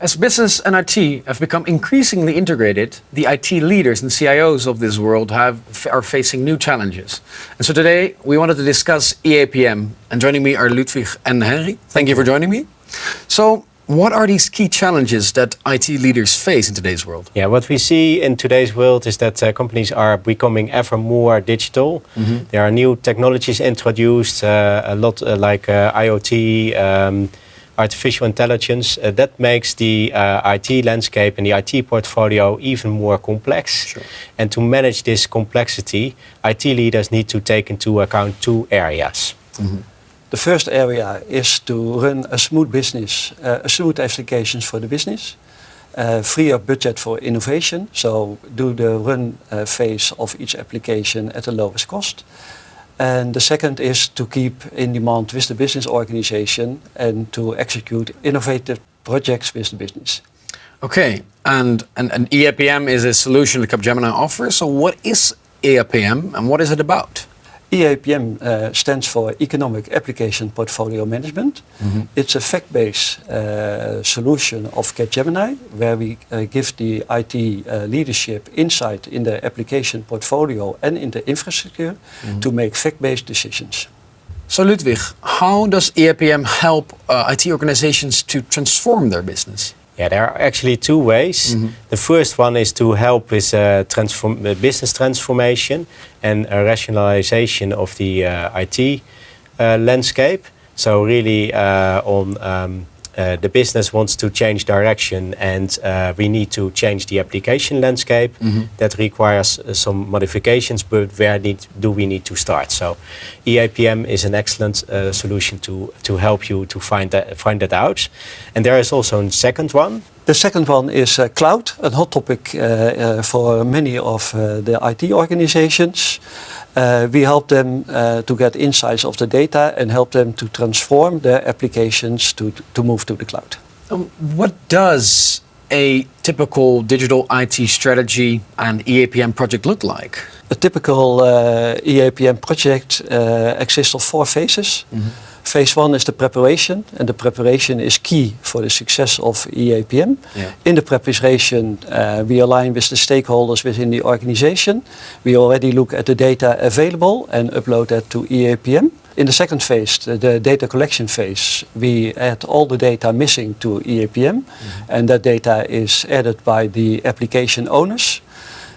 As business and IT have become increasingly integrated, the IT leaders and CIOs of this world are facing new challenges. And so today we wanted to discuss eAPM. And joining me are Ludwig and Henry. Thank you for joining me. So what are these key challenges that IT leaders face in today's world? Yeah, what we see in today's world is that companies are becoming ever more digital. There are new technologies introduced, a lot like IoT, artificial intelligence. That makes the IT landscape and the IT portfolio even more complex. Sure. And to manage this complexity, IT leaders need to take into account two areas. The first area is to run a smooth business, smooth applications for the business, free up budget for innovation, so do the run phase of each application at the lowest cost. And the second is to keep in demand with the business organization and to execute innovative projects with the business. Okay, and eAPM is a solution that Capgemini offers. So what is eAPM and what is it about? eAPM stands for Economic Application Portfolio Management. It's a fact-based solution of Capgemini, where we give the IT leadership insight in the application portfolio and in the infrastructure to make fact-based decisions. So Ludwig, how does eAPM help IT organizations to transform their business? Yeah, there are actually two ways. The first one is to help with business transformation and a rationalization of the IT landscape. So really the business wants to change direction and we need to change the application landscape. That requires some modifications, but where do we need to start? So eAPM is an excellent solution to help you to find that out. And there is also a second one. The second one is cloud, a hot topic for many of the IT organizations. We help them to get insights of the data and help them to transform their applications to move to the cloud. What does a typical digital IT strategy and eAPM project look like? A typical eAPM project consists of 4 phases. Phase 1 is the preparation, and the preparation is key for the success of eAPM. Yeah. In the preparation, we align with the stakeholders within the organization. We already look at the data available and upload that to eAPM. In the second phase, the data collection phase, we add all the data missing to eAPM, and that data is added by the application owners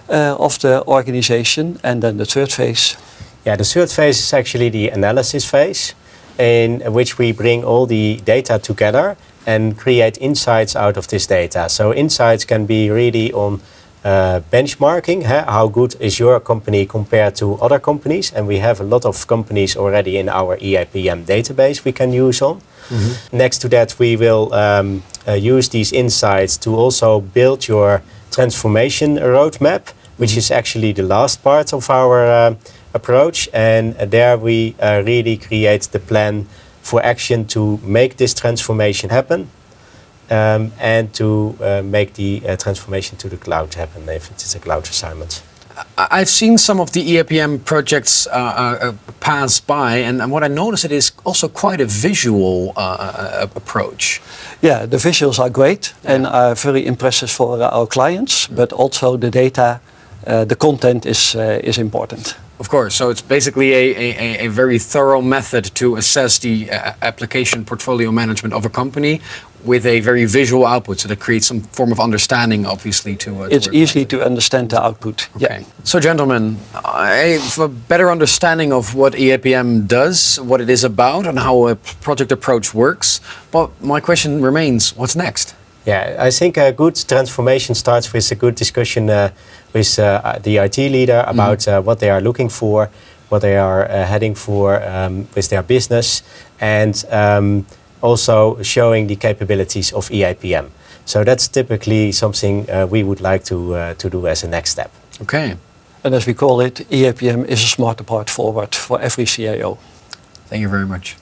of the organization. And then the third phase. Yeah, the third phase is actually the analysis phase, in which we bring all the data together and create insights out of this data. So insights can be really on benchmarking, how good is your company compared to other companies, and we have a lot of companies already in our eAPM database we can use on. Next to that, we will use these insights to also build your transformation roadmap, which is actually the last part of our approach, and there we really create the plan for action to make this transformation happen and to make the transformation to the cloud happen if it's a cloud assignment. I've seen some of the eAPM projects pass by, and what I noticed, it is also quite a visual approach. Yeah, the visuals are great and are very impressive for our clients, but also the data, the content is important. Of course, so it's basically a very thorough method to assess the application portfolio management of a company with a very visual output, so that creates some form of understanding, obviously, to it's easy to understand the output. Okay. Yeah. So, gentlemen, I have a better understanding of what eAPM does, what it is about, and how a project approach works. But my question remains: what's next? Yeah, I think a good transformation starts with a good discussion with the IT leader about what they are looking for, what they are heading for with their business, and also showing the capabilities of eAPM. So that's typically something we would like to do as a next step. Okay. And as we call it, eAPM is a smarter path forward for every CIO. Thank you very much.